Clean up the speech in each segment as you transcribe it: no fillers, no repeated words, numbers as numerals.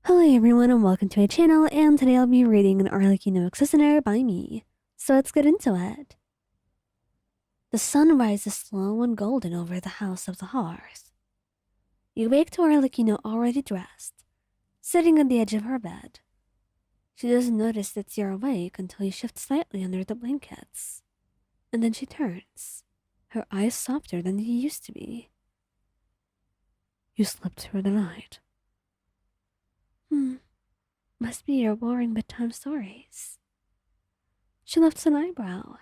Hello everyone and welcome to my channel, and today I'll be reading an Arlecchino Listener by me. So let's get into it. The sun rises slow and golden over the house of the hearth. You wake to Arlecchino already dressed, sitting on the edge of her bed. She doesn't notice that you're awake until you shift slightly under the blankets. And then she turns, her eyes softer than they used to be. You slept through the night. Must be your boring bedtime stories. She lifts an eyebrow,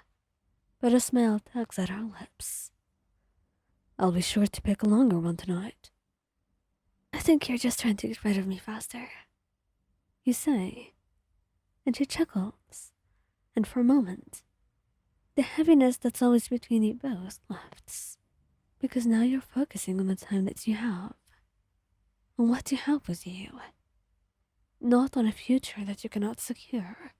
but a smile tugs at her lips. I'll be sure to pick a longer one tonight. I think you're just trying to get rid of me faster, you say, and she chuckles, and for a moment, the heaviness that's always between you both lifts, because now you're focusing on the time that you have, on what you have with you. Not on a future that you cannot secure,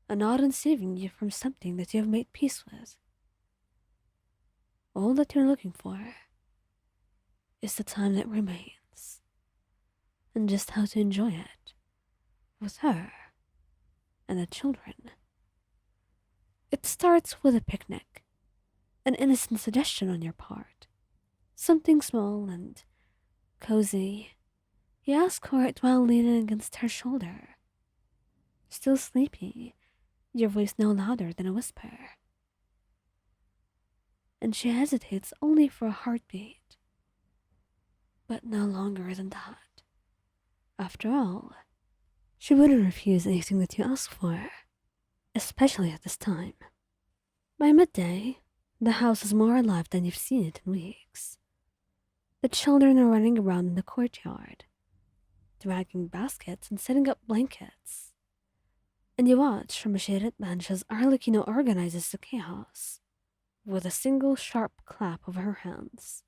and not on saving you from something that you have made peace with. All that you're looking for is the time that remains, and just how to enjoy it with her and the children. It starts with a picnic, an innocent suggestion on your part, something small and cozy. You ask for it while leaning against her shoulder. Still sleepy, your voice no louder than a whisper. And she hesitates only for a heartbeat. But no longer than that. After all, she wouldn't refuse anything that you ask for, especially at this time. By midday, the house is more alive than you've seen it in weeks. The children are running around in the courtyard, dragging baskets and setting up blankets. And you watch from a shaded bench as Arlecchino organizes the chaos with a single sharp clap of her hands.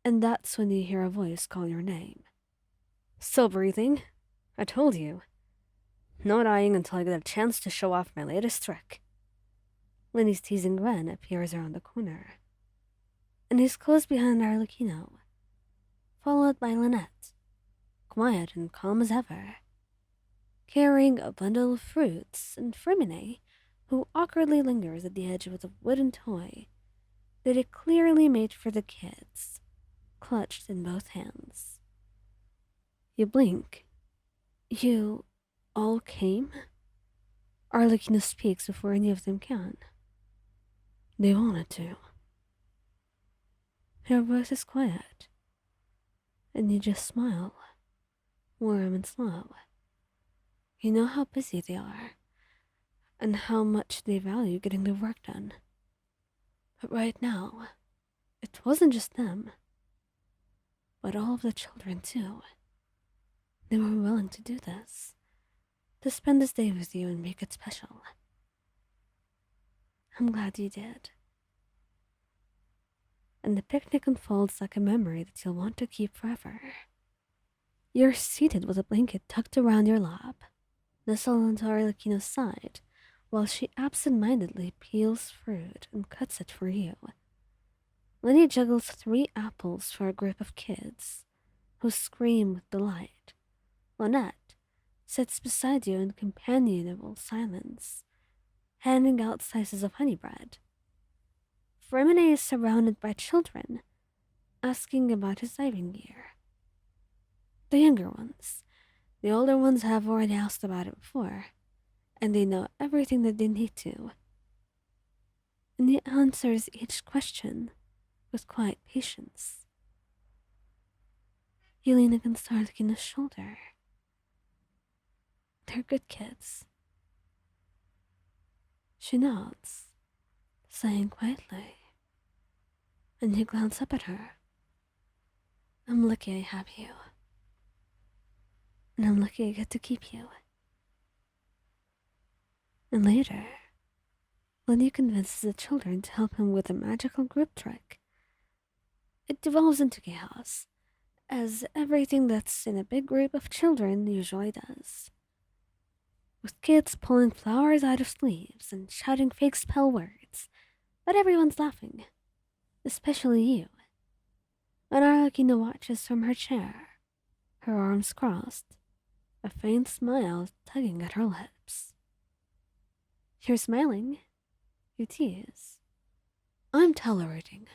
And that's when you hear a voice call your name. Still breathing? I told you. No dying until I get a chance to show off my latest trick. Lenny's teasing grin appears around the corner, and he's close behind Arlecchino, followed by Lynette, quiet and calm as ever, carrying a bundle of fruits, and Frimine, who awkwardly lingers at the edge with a wooden toy that it clearly made for the kids, clutched in both hands. You blink. You all came? Arlecchino speaks before any of them can. They wanted to. Her voice is quiet, and you just smile, warm and slow. You know how busy they are, and how much they value getting the work done. But right now, it wasn't just them, but all of the children too. They were willing to do this, to spend this day with you and make it special. I'm glad you did. And the picnic unfolds like a memory that you'll want to keep forever. You're seated with a blanket tucked around your lap, nestled onto Arlecchino's side, while she absent-mindedly peels fruit and cuts it for you. Lenny juggles 3 apples for a group of kids, who scream with delight. Lynette sits beside you in companionable silence, handing out slices of honey bread. Frimine is surrounded by children, asking about his diving gear. The younger ones. The older ones have already asked about it before, and they know everything that they need to. And he answers each question with quiet patience. You lean against Arlecchino's shoulder. They're good kids. She nods, sighing quietly, and you glance up at her. I'm lucky I have you. And I'm lucky I get to keep you. And later, Lenny convinces the children to help him with a magical group trick. It devolves into chaos, as everything that's in a big group of children usually does. With kids pulling flowers out of sleeves and shouting fake spell words, but everyone's laughing, especially you. And Arlecchino watches from her chair, her arms crossed, a faint smile tugging at her lips. You're smiling, you tease. I'm tolerating.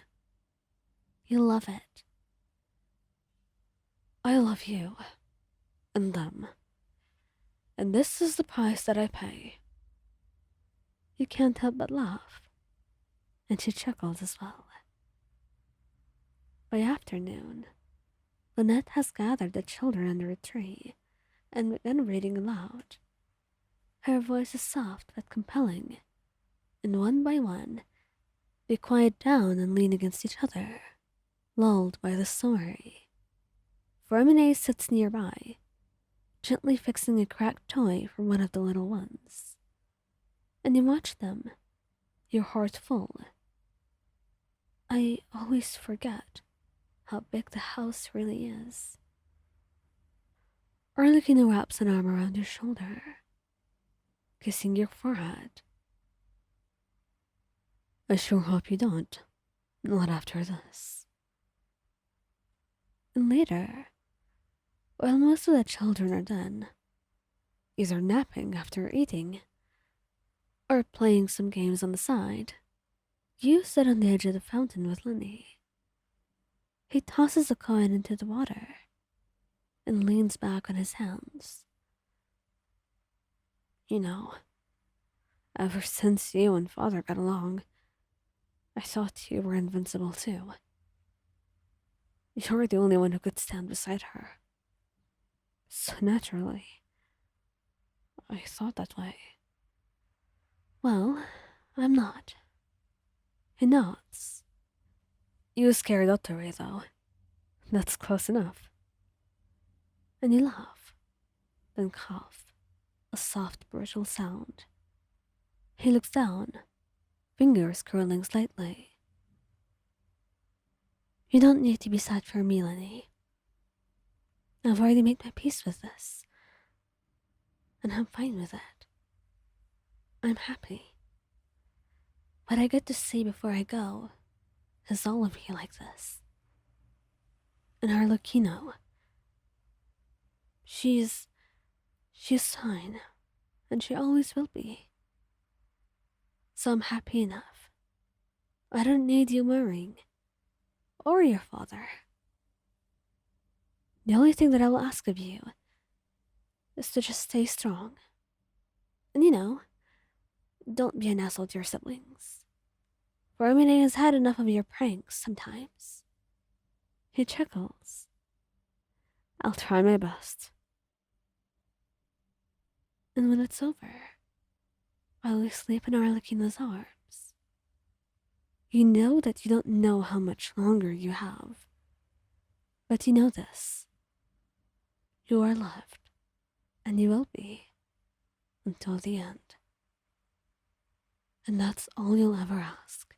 You love it. I love you, and them. And this is the price that I pay. You can't help but laugh. And she chuckled as well. By afternoon, Lynette has gathered the children under a tree and began reading aloud. Her voice is soft but compelling, and one by one, they quiet down and lean against each other, lulled by the story. Vermine sits nearby, gently fixing a cracked toy for one of the little ones. And you watch them, your heart full. I always forget how big the house really is. Arlecchino wraps an arm around your shoulder, kissing your forehead. I sure hope you don't. Not after this. And later, while most of the children are done, either napping after eating, or playing some games on the side, you sit on the edge of the fountain with Lenny. He tosses a coin into the water and leans back on his hands. You know, ever since you and Father got along, I thought you were invincible too. You're the only one who could stand beside her. So naturally, I thought that way. Well, I'm not. He nods. You scare Dottore, though. That's close enough. And you laugh, then cough, a soft, brittle sound. He looks down, fingers curling slightly. You don't need to be sad for me, Lenny. I've already made my peace with this, and I'm fine with it. I'm happy. What I get to say before I go is all of you like this. And Arlecchino, she's fine, and she always will be. So I'm happy enough. I don't need you worrying, or your father. The only thing that I will ask of you is to just stay strong. And don't be an asshole to your siblings. Vermine has had enough of your pranks sometimes. He chuckles. I'll try my best. And when it's over, while we sleep in Arlecchino's arms, you know that you don't know how much longer you have. But you know this. You are loved, and you will be, until the end. And that's all you'll ever ask.